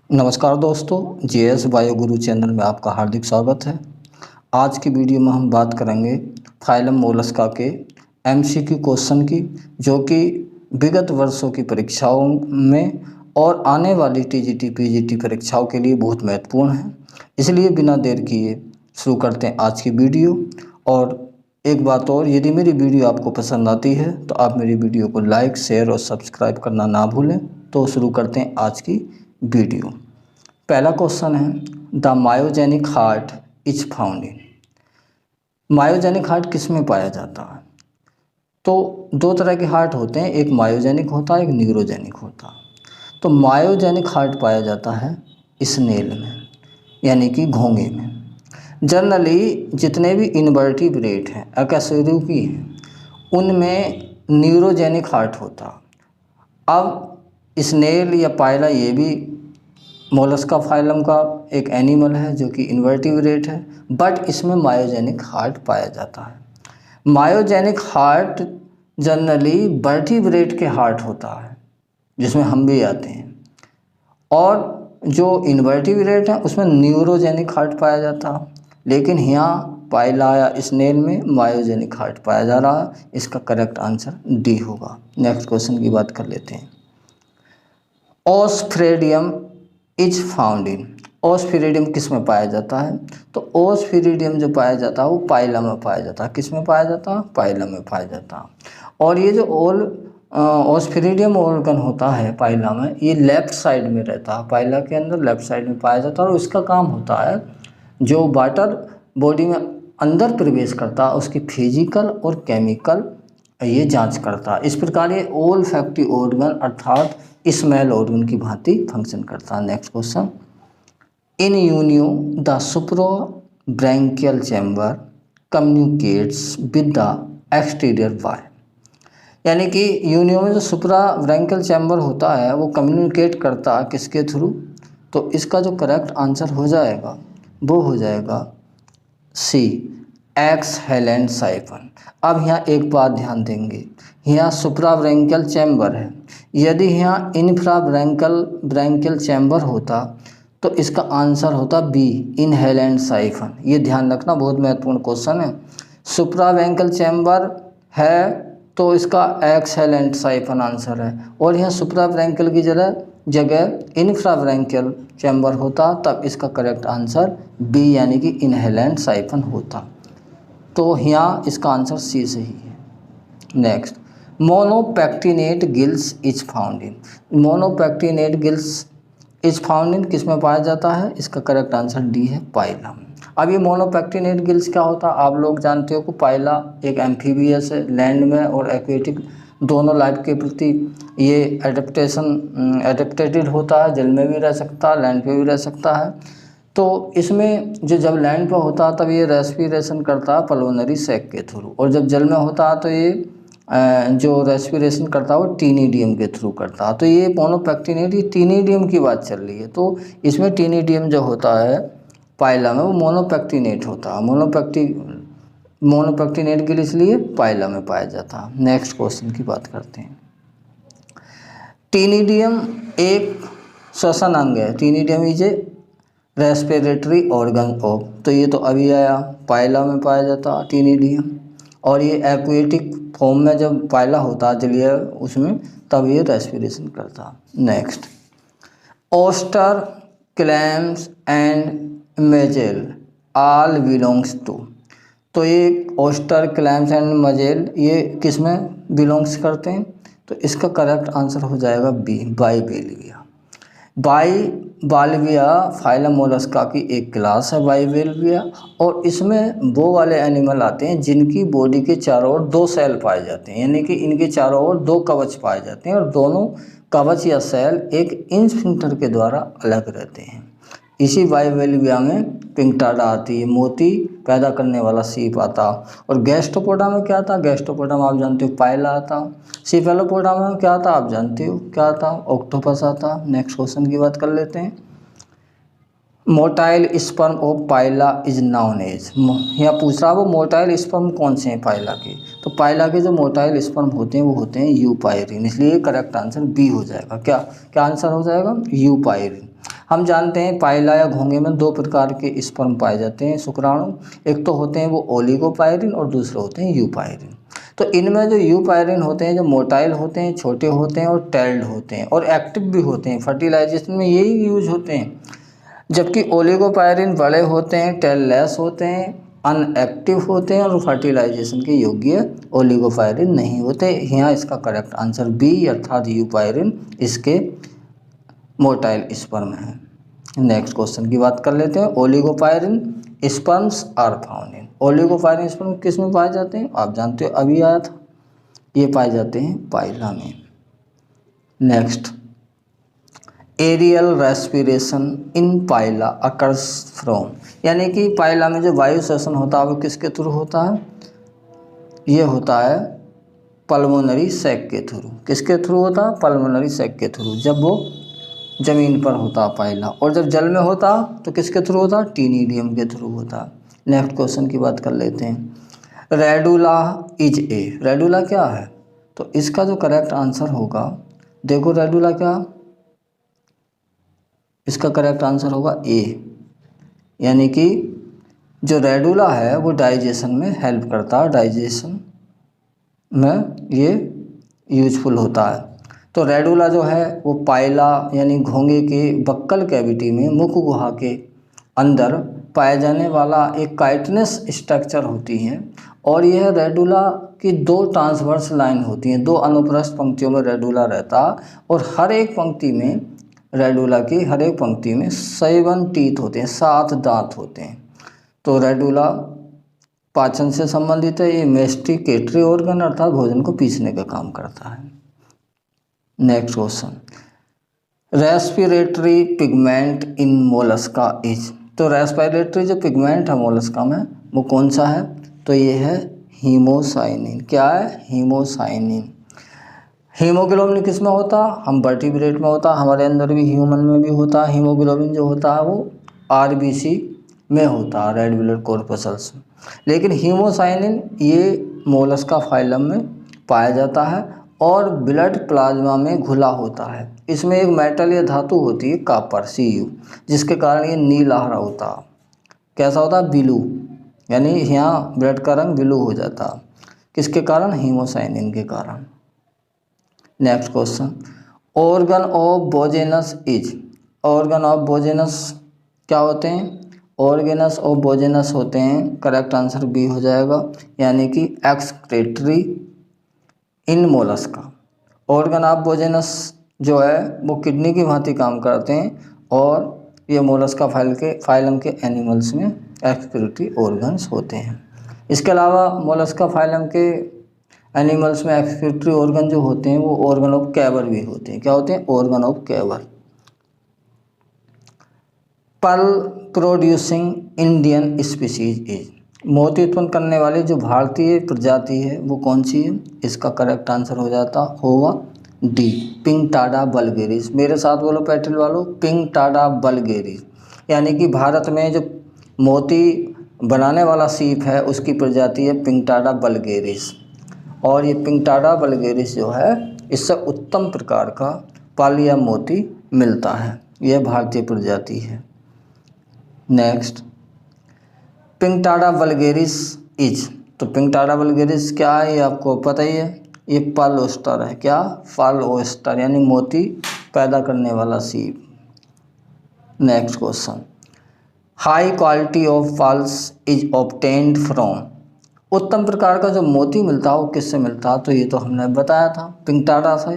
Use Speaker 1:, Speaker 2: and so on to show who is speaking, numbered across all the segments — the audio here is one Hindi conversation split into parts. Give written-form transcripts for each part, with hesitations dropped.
Speaker 1: नमस्कार दोस्तों, जीएस बायो गुरु चैनल में आपका हार्दिक स्वागत है। आज की वीडियो में हम बात करेंगे फाइलम मोलस्का के एमसीक्यू क्वेश्चन की, जो कि विगत वर्षों की परीक्षाओं में और आने वाली टीजीटी पीजीटी परीक्षाओं के लिए बहुत महत्वपूर्ण है। इसलिए बिना देर किए शुरू करते हैं आज की वीडियो। और एक बात और, यदि मेरी वीडियो आपको पसंद आती है तो आप मेरी वीडियो को लाइक, शेयर और सब्सक्राइब करना ना भूलें। तो शुरू करते हैं आज की वीडियो। पहला क्वेश्चन है, the myogenic heart is found in. Myogenic heart किस में पाया जाता है? तो दो तरह के हार्ट होते हैं, एक मायोजेनिक होता है, एक न्यूरोजेनिक होता है। तो मायोजेनिक हार्ट पाया जाता है स्नेल में, यानी कि घोंगे में। जनरली जितने भी इनवर्टिब्रेट हैं, अकशेरुकी हैं, उनमें न्यूरोजेनिक हार्ट होता। अब स्नेल या पायला ये भी मोलस्का फाइलम का एक एनिमल है जो कि इनवर्टिब्रेट है, बट इसमें मायोजेनिक हार्ट पाया जाता है। मायोजेनिक हार्ट जनरली वर्टिब्रेट के हार्ट होता है, जिसमें हम भी आते हैं, और जो इनवर्टिब्रेट है उसमें न्यूरोजेनिक हार्ट पाया जाता है। लेकिन यहाँ पायला या स्नेल में मायोजेनिक हार्ट पाया जा रहा है। इसका करेक्ट आंसर डी होगा। नेक्स्ट क्वेश्चन की बात कर लेते हैं। ओस्फ्रेडियम इज फाउंड इन। ओस्फिरिडियम किस में पाया जाता है? तो ओस्फिरिडियम जो पाया जाता है वो पाइला में पाया जाता है। किस में पाया जाता है? पाइला में पाया जाता है। और ये जो ओस्फिरिडियम ऑर्गन होता है पाइला में, ये लेफ्ट साइड में रहता है। पाइला के अंदर लेफ्ट साइड में पाया जाता है, और इसका काम होता है जो वाटर बॉडी में अंदर प्रवेश करता है उसकी फिजिकल और केमिकल ये जांच करता है। इस प्रकार ये ओल्फैक्टरी ऑर्गन अर्थात स्मेल ऑर्गन की भांति फंक्शन करता है। Next question, in Unio the Supro branchial chamber communicates with the exterior वाल। यानी कि यूनियो में जो सुप्रा ब्रैंकियल चैम्बर होता है वो कम्युनिकेट करता है किसके थ्रू? तो इसका जो करेक्ट आंसर हो जाएगा वो हो जाएगा सी, एक्सहेलेंट साइफन। अब यहाँ एक बात ध्यान देंगे, यहाँ सुप्रा ब्रैंकियल चैम्बर है। यदि यहाँ इन्फ्रा ब्रैंकियल चैम्बर होता तो इसका आंसर होता बी, इनहेलेंट साइफन। ये ध्यान रखना, बहुत महत्वपूर्ण क्वेश्चन है। सुप्रा ब्रैंकियल चैम्बर है तो इसका एक्सहेलेंट साइफन आंसर है, और यहाँ सुप्रा ब्रैंकियल की जगह इन्फ्रा ब्रैंकियल चैम्बर होता तब इसका करेक्ट आंसर बी यानी कि इनहेलेंट साइफन होता। तो यहाँ इसका आंसर सी सही है। Next, monopectinate gills is found in. Monopectinate gills is found in किस में पाया जाता है? इसका करेक्ट आंसर डी है, पाइला। अब ये मोनोपेक्टिनेट गिल्स क्या होता है? आप लोग जानते हो कि पाइला एक एम्फीबियस है, लैंड में और एक्वेटिक दोनों लाइफ के प्रति ये एडेप्टेड होता है। जल में भी रह सकता है, लैंड पे भी रह सकता है। तो इसमें जो जब लैंड पे होता है तब ये रेस्पिरेशन करता है पल्मोनरी सैक के थ्रू, और जब जल में होता है तो ये जो रेस्पिरेशन करता है वो टीनिडियम के थ्रू करता है। तो ये मोनोपेक्टिनेट, ये टीनिडियम की बात चल रही है। तो इसमें टीनिडियम जो होता है पाइला में वो मोनोपेक्टिनेट होता है। मोनोपेक्टिनेट के लिए इसलिए पाइला में पाया जाता है। नेक्स्ट क्वेश्चन की बात करते हैं। टीनिडियम एक श्वसन अंग है। टीनिडियम is a respiratory organ of, तो ये तो अभी आया, पाइला में पाया जाता टीनिडियम। और ये एक्वेटिक फॉर्म में जब पाइला होता है जलीय उसमें, तब ये रेस्पिरेशन करता। Next, oyster, clams and mussel all belongs to. तो ये ओस्टर, क्लैम्स एंड मजेल ये किस में बिलोंग्स करते हैं? तो इसका करेक्ट आंसर हो जाएगा बी, बाइवेल्विया। बाइवेल्विया फाइलम मोलस्का की एक क्लास है बाइवेल्विया, और इसमें वो वाले एनिमल आते हैं जिनकी बॉडी के चारों ओर दो सेल पाए जाते हैं, यानी कि इनके चारों ओर दो कवच पाए जाते हैं, और दोनों कवच या सेल एक इंस्फिंक्टर के द्वारा अलग रहते हैं। इसी बाइवेल्विया में पिंगटाडा आती है, मोती पैदा करने वाला सीप आता। और गैस्ट्रोपोडा में क्या आता? गैस्ट्रोपोडा में आप जानते हो पाइला आता। सिफेलोपोडा में क्या आता? आप जानते हो क्या आता? ऑक्टोपस आता। नेक्स्ट क्वेश्चन की बात कर लेते हैं। Motile sperm of Pila is known as. यहाँ पूछ रहा है वो मोटाइल स्पर्म कौन से हैं पाइला के? तो पाइला के जो मोटाइल स्पर्म होते हैं वो होते हैं यूपायरिन, इसलिए करेक्ट आंसर बी हो जाएगा। क्या क्या आंसर हो जाएगा? यूपायरिन। हम जानते हैं पाइला या घोंगे में दो प्रकार के स्पर्म पाए जाते हैं शुक्राणु। एक तो होते हैं वो ओलिगोपायरिन और दूसरे होते हैं यूपायरिन। तो इनमें जो यूपायरिन होते हैं जो मोटाइल होते हैं, छोटे होते हैं और टेल्ड होते हैं और एक्टिव भी होते हैं, फर्टिलाइजेशन में यही यूज होते हैं। जबकि ओलिगोपायरिन बड़े होते हैं, टेललेस होते हैं, अनएक्टिव होते हैं और फर्टिलाइजेशन के योग्य ओलिगोपायरिन नहीं होते। यहाँ इसका करेक्ट आंसर बी अर्थात यूपायरिन इसके मोटाइल स्पर्म है। नेक्स्ट क्वेश्चन की बात कर लेते हैं। Oligopyrene sperms are found in, oligopyrene sperm किस में पाए जाते हैं? आप जानते हो अभी आया था, ये पाए जाते हैं पाइला में। Next, aerial respiration in Pila occurs from, यानी कि पाइला में जो वायु श्वसन होता है वो किसके थ्रू होता है? ये होता है पल्मोनरी सैक के थ्रू। किसके थ्रू होता है? पल्मोनरी सैक के थ्रू, जब वो जमीन पर होता पाइला। और जब जल में होता तो किसके थ्रू होता? टीनिडियम के थ्रू होता। नेक्स्ट क्वेश्चन की बात कर लेते हैं। रेडुला इज ए, रेडुला क्या है? तो इसका जो करेक्ट आंसर होगा, देखो रेडुला क्या, इसका करेक्ट आंसर होगा ए, यानी कि जो रेडुला है वो डाइजेशन में हेल्प करता है, डाइजेशन में ये यूजफुल होता है। तो रेडुला जो है वो पाइला यानी घोंगे के बक्कल कैविटी में मुख गुहा के अंदर पाए जाने वाला एक काइटिनस स्ट्रक्चर होती हैं। और यह रेडुला की दो ट्रांसवर्स लाइन होती हैं, दो अनुप्रस्थ पंक्तियों में रेडुला रहता और हर एक पंक्ति में रेडुला की हर एक पंक्ति में 7 टीथ होते हैं, 7 दांत होते हैं। तो रेडुला पाचन से संबंधित है, ये मेस्टिकेटरी ऑर्गन अर्थात भोजन को पीसने का काम करता है। Next question, respiratory pigment in Mollusca is, तो रेस्पिरेटरी जो पिगमेंट है मोलस्का में वो कौन सा है? तो ये है हीमोसाइनिन। क्या है? हीमोसाइनिन। हीमोग्लोबिन किस में होता? हम वर्टिब्रेट में होता, हमारे अंदर भी ह्यूमन में भी होता। हीमोग्लोबिन जो होता है वो आरबीसी में होता है, रेड ब्लड कॉर्पसल्स में। लेकिन हीमोसाइनिन ये मोलस्का फाइलम में पाया जाता है और ब्लड प्लाज्मा में घुला होता है। इसमें एक मेटल या धातु होती है कॉपर Cu, जिसके कारण ये नीलहरा होता। कैसा होता? ब्लू, यानी यहाँ ब्लड का रंग ब्लू हो जाता। किसके कारण? हीमोसाइनिन के कारण। Next question, organ of Bojanus is, organ of Bojanus क्या होते हैं? ऑर्गेनस ऑफ बोजेनस होते हैं, करेक्ट आंसर बी हो जाएगा, यानी कि excretory in Mollusca. Organ of Bojanus जो है वो किडनी की भांति काम करते हैं और ये मोलस्का फाइलम के एनिमल्स में एक्सक्रेटरी ऑर्गन्स होते हैं। इसके अलावा मोलस्का फाइलम के एनिमल्स में एक्सक्रेटरी ऑर्गन जो होते हैं वो ऑर्गन ऑफ कैवर भी होते हैं। क्या होते हैं? Organ of Keber. Pearl producing Indian species is, मोती उत्पन्न करने वाली जो भारतीय प्रजाति है वो कौन सी है? इसका करेक्ट आंसर हो जाता होगा डी, पिंगटाडा वल्गेरिस। मेरे साथ बोलो पैटल वालों, पिंगटाडा वल्गेरिस, यानी कि भारत में जो मोती बनाने वाला सीप है उसकी प्रजाति है पिंगटाडा वल्गेरिस। और ये पिंगटाडा वल्गेरिस जो है इससे उत्तम प्रकार का पर्ल या मोती मिलता है, यह भारतीय प्रजाति है। नेक्स्ट, पिंगटाडा वल्गेरिस इज, तो पिंगटाडा वल्गेरिस क्या है ये आपको पता ही है, ये पर्ल ओस्टर है। क्या? पर्ल ओस्टर, यानी मोती पैदा करने वाला सीप। Next question, high quality of pearls is obtained from, उत्तम प्रकार का जो मोती मिलता है वो किससे मिलता है? तो ये तो हमने बताया था, पिंगटाडा से।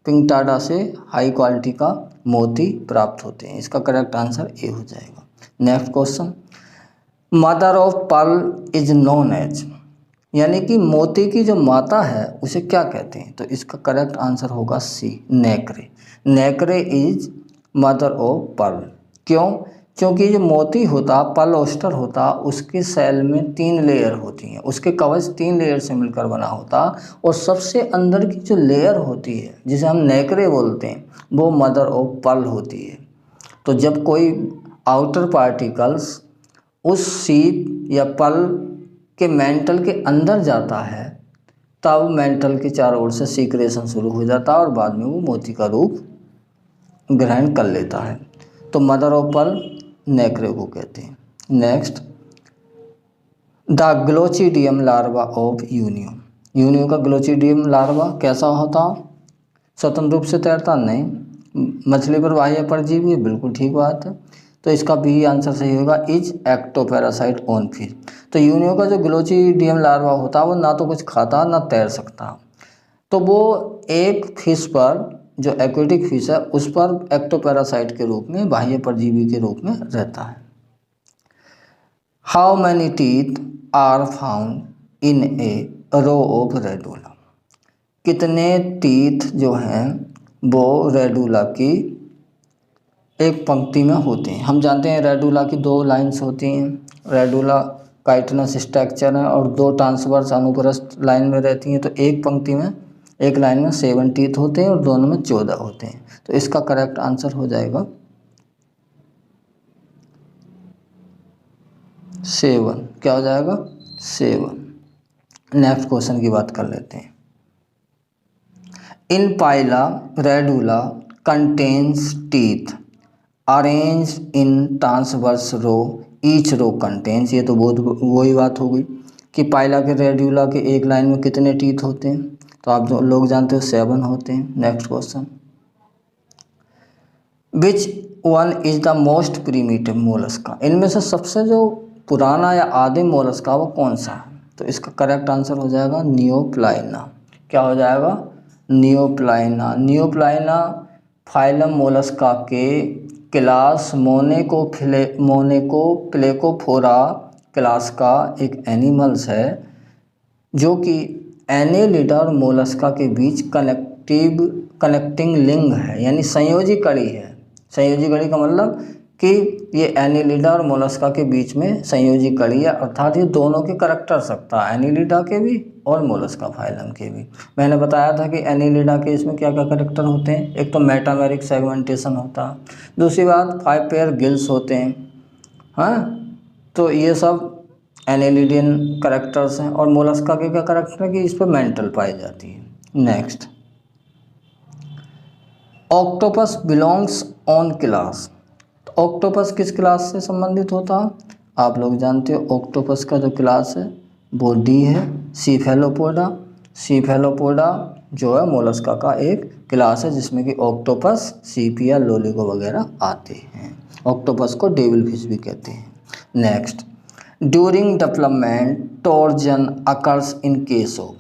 Speaker 1: पिंगटाडा से हाई क्वालिटी का मोती प्राप्त होते हैं। इसका करेक्ट आंसर ए हो जाएगा। Next question, mother of pearl is known as, यानी कि मोती की जो माता है उसे क्या कहते हैं? तो इसका करेक्ट आंसर होगा सी, नेक्रे। नेक्रे इज मदर ऑफ पर्ल। क्यों? क्योंकि जो मोती होता, पर्ल ओस्टर होता, उसके सेल में 3 लेयर होती हैं, उसके कवच 3 लेयर से मिलकर बना होता और सबसे अंदर की जो लेयर होती है जिसे हम नेक्रे बोलते हैं वो मदर ऑफ पर्ल होती है। तो जब कोई आउटर पार्टिकल्स उस सीप या पर्ल के मेंटल के अंदर जाता है तब मेंटल के चारों ओर से सीक्रेशन शुरू हो जाता है और बाद में वो मोती का रूप ग्रहण कर लेता है। तो मदर ऑफ पर्ल नेक्रे को कहते हैं। Next, the glochidium larva of Unio. Unio का ग्लोचिडियम लार्वा कैसा होता? स्वतंत्र रूप से तैरता नहीं, मछली पर बाह्य परजीवी है, बिल्कुल ठीक बात है। तो इसका भी आंसर सही होगा, इज एक्टोपैरासाइट ऑन फिश। तो यूनियो का जो ग्लोचिडियम लार्वा होता है वो ना तो कुछ खाता ना तैर सकता, तो वो एक फिश पर, जो एक्वेटिक फिश है उस पर एक्टोपैरासाइट के रूप में, बाह्य परजीवी के रूप में रहता है। How many teeth are found in a row of radula. कितने टीथ जो हैं वो रेडुला की एक पंक्ति में होते हैं। हम जानते हैं रेडुला की 2 लाइंस होती हैं। रेडुला काइटिनस स्ट्रक्चर है और 2 ट्रांसवर्स अनुप्रस्थ लाइन में रहती हैं। तो एक पंक्ति में, एक लाइन में 7 टीथ होते हैं और दोनों में 14 होते हैं। तो इसका करेक्ट आंसर हो जाएगा 7। क्या हो जाएगा? 7। नेक्स्ट क्वेश्चन की बात कर लेते हैं। In Pila radula contains teeth arrange in transverse row, each row contains. ये तो बहुत वही बात हो गई कि पाइला के रेडुला के एक लाइन में कितने टीथ होते हैं, तो आप जो लोग जानते हो 7 होते हैं। Next question, which one is the most primitive Mollusca. इनमें से सबसे जो पुराना या आदिम मोलस्का वो कौन सा है? तो इसका करेक्ट आंसर हो जाएगा नियोप्लाइना। क्या हो जाएगा? नियोप्लाइना। नियोप्लाइना फाइलम मोलस्का के क्लास मोनेकोप्लेकोफोरा क्लास का एक एनिमल्स है, जो कि एनेलिडा और मोलस्का के बीच कनेक्टिंग लिंक है, यानी संयोजी कड़ी है। संयोजी कड़ी का मतलब कि ये एनेलिडा और मोलस्का के बीच में संयोजी कड़ी है, अर्थात ये दोनों के करैक्टर सकता है, एनेलिडा के भी और मोलस्का फाइलम के भी। मैंने बताया था कि एनेलिडा के इसमें क्या क्या करैक्टर होते हैं। एक तो मेटामेरिक सेगमेंटेशन होता है, दूसरी बात 5 पेयर गिल्स होते हैं, हाँ। तो ये सब एनेलिडियन करैक्टर्स हैं। और मोलस्का के क्या करैक्टर है कि इस पर मेंटल पाई जाती है। Next, octopus belongs on class. तो ऑक्टोपस किस क्लास से संबंधित होता है? आप लोग जानते हो ऑक्टोपस का जो क्लास है वो डी है, सीफेलोपोडा। सीफेलोपोडा जो है मोलस्का का एक क्लास है जिसमें कि ऑक्टोपस, सीपिया, लोलिगो वगैरह आते हैं। ऑक्टोपस को डेविल फिश भी कहते हैं। Next, during development torsion occurs in case of,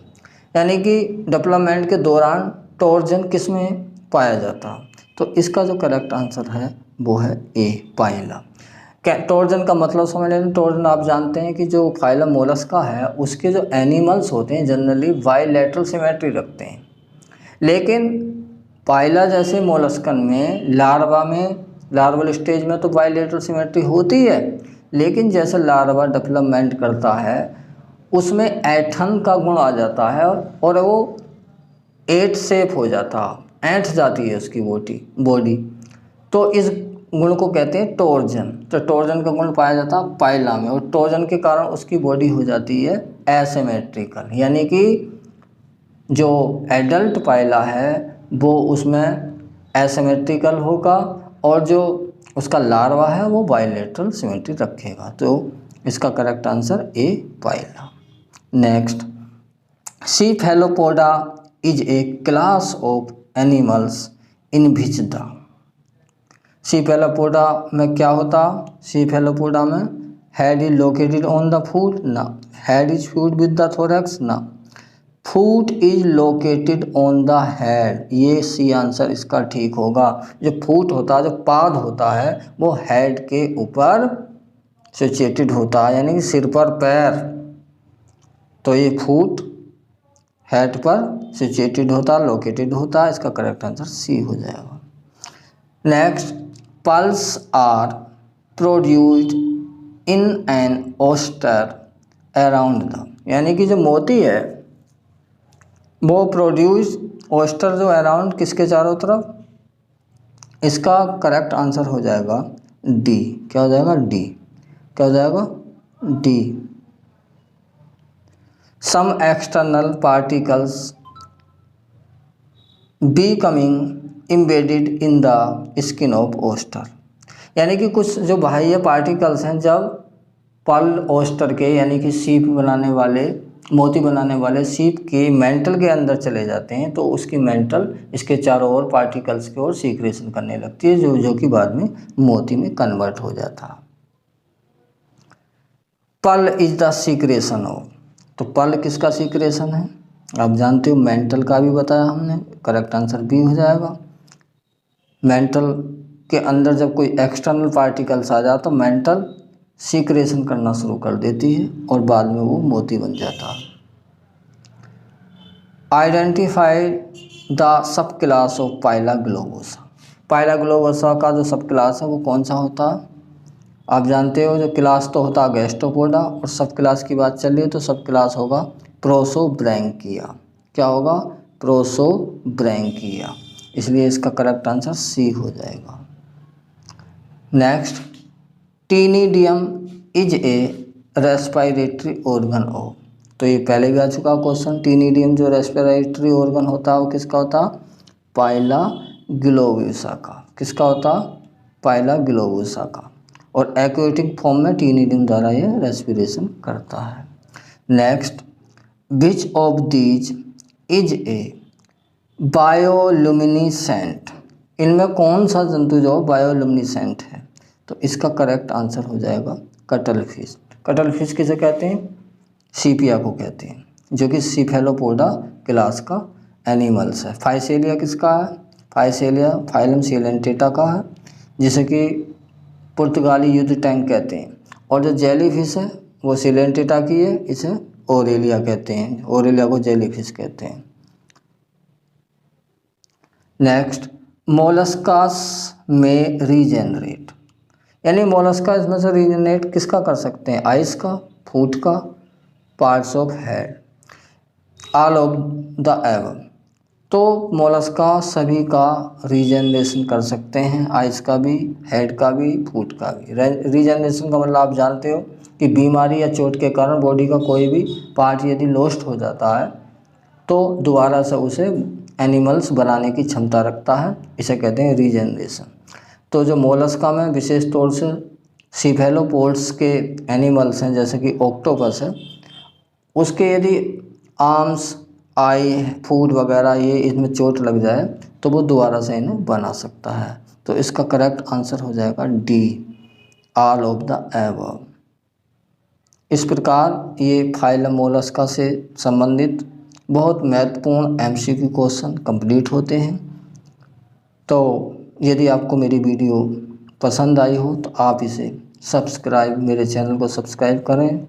Speaker 1: यानी कि डेवलपमेंट के दौरान टॉर्जन किस में पाया जाता? तो इसका जो करेक्ट आंसर है वो है ए, पाइला। टॉर्जन का मतलब समझ लें। टॉर्जन आप जानते हैं कि जो फाइलम मोलस्का है उसके जो एनिमल्स होते हैं जनरली बाइलेटरल सिमेट्री रखते हैं, लेकिन पाइला जैसे मोलस्कन में लार्वल स्टेज में तो बाइलेटरल सिमेट्री होती है, लेकिन जैसे लार्वा डेवलपमेंट करता है उसमें ऐंठन का गुण आ जाता है और वो 8 शेप हो जाता है, ऐंठ जाती है उसकी बॉडी। तो इस गुण को कहते हैं टॉर्जन। तो टॉर्जन का गुण पाया जाता है पाइला में, और टॉर्जन के कारण उसकी बॉडी हो जाती है एसिमेट्रिकल, यानी कि जो एडल्ट पाइला है वो उसमें एसिमेट्रिकल होगा और जो उसका लार्वा है वो बाइलेटरल सिमेट्री रखेगा। तो इसका correct answer A, Pila. Next, Cephalopoda is a class of animals in which the. Cephalopoda में क्या होता? सीफेलोपोडा में head is located on the foot ना, head is fused with the thorax ना, foot is located on the head. ये सी आंसर इसका ठीक होगा। जो फुट होता है, जो पाद होता है वो हेड के ऊपर सिचुएटेड होता है, यानी कि सिर पर पैर। तो ये फुट हेड पर सिचुएटेड होता है, लोकेटेड होता है। इसका करेक्ट आंसर सी हो जाएगा। Next, pearls are produced in an oyster around the, यानी कि जो मोती है वो प्रोड्यूस ओस्टर जो अराउंड किसके चारों तरफ। इसका करेक्ट आंसर हो जाएगा डी। क्या हो जाएगा? डी। क्या हो जाएगा? D. Some external particles becoming embedded in the skin of oyster, यानी कि कुछ जो बाह्य पार्टिकल्स हैं जब पर्ल ओस्टर के यानी कि सीप बनाने वाले, मोती बनाने वाले सीप के मेंटल के अंदर चले जाते हैं तो उसकी मेंटल इसके चारों ओर पार्टिकल्स की ओर सीक्रेशन करने लगती है जो कि बाद में मोती में कन्वर्ट हो जाता है। Pearl is the secretion of, तो पर्ल किसका सीक्रेशन है आप जानते हो, मेंटल का भी बताया हमने, करेक्ट आंसर बी हो जाएगा। मेंटल के अंदर जब कोई एक्सटर्नल पार्टिकल्स आ जाए तो मेंटल सीक्रेशन करना शुरू कर देती है और बाद में वो मोती बन जाता है। Identify the sub class of Pila globosa, Pila globosa का जो सब क्लास है वो कौन सा होता है आप जानते हो, जो क्लास तो होता है गैस्ट्रोपोडा और सब क्लास की बात चल रही है तो सब क्लास होगा प्रोसोब्रैंकिया। क्या होगा, प्रोसोब्रैंकिया, इसलिए इसका करेक्ट आंसर सी हो जाएगा। Next, टीनिडियम is a respiratory organ of, तो ये पहले भी आ चुका क्वेश्चन। टीनिडियम जो रेस्पिरेटरी ऑर्गन होता है वो किसका होता, पाइला ग्लोबोसा का। किसका होता, पाइला ग्लोबोसा का, और एक्वेटिक फॉर्म में टीनिडियम द्वारा ये रेस्पिरेशन करता है। Next, which of these is a bioluminescent, इनमें कौन सा जंतु जो बायोलुमिनिसेंट है, तो इसका करेक्ट आंसर हो जाएगा कटल फिश। कटल फिश किसे कहते हैं, सीपिया को कहते हैं, जो कि सीफेलोपोडा क्लास का एनिमल्स है। फाइसेलिया किसका है, फाइसेलिया फाइलम सिलेंटेटा का है, जिसे कि पुर्तगाली युद्ध टैंक कहते हैं। और जो जेली फिश है वो सिलेंटेटा की है, इसे ओरेलिया कहते हैं, ओरेलिया को जेली फिश कहते हैं। नेक्स्ट, मोलस्कास में रीजेनरेट, यानी मोलस्का इसमें से रीजेनरेट किसका कर सकते हैं, आइस का, फूट का, parts of head, all of the above, तो मोलस्का सभी का रीजनरेशन कर सकते हैं, आइस का भी, हेड का भी, फूट का भी। रीजनरेशन का मतलब आप जानते हो कि बीमारी या चोट के कारण बॉडी का कोई भी पार्ट यदि लॉस्ट हो जाता है तो दोबारा से उसे एनिमल्स बनाने की क्षमता रखता है, इसे कहते हैं रीजनरेशन। तो जो मोलस्का में विशेष तौर से सीफेलोपोड्स के एनिमल्स हैं जैसे कि ऑक्टोपस है, उसके यदि आर्म्स, आई, फूड वगैरह ये इसमें चोट लग जाए तो वो दोबारा से इन्हें बना सकता है। तो इसका करेक्ट आंसर हो जाएगा D, all of the above. इस प्रकार ये फाइलम मोलस्का से संबंधित बहुत महत्वपूर्ण एमसीक्यू क्वेश्चन कंप्लीट होते हैं। तो यदि आपको मेरी वीडियो पसंद आई हो तो आप इसे सब्सक्राइब, मेरे चैनल को सब्सक्राइब करें।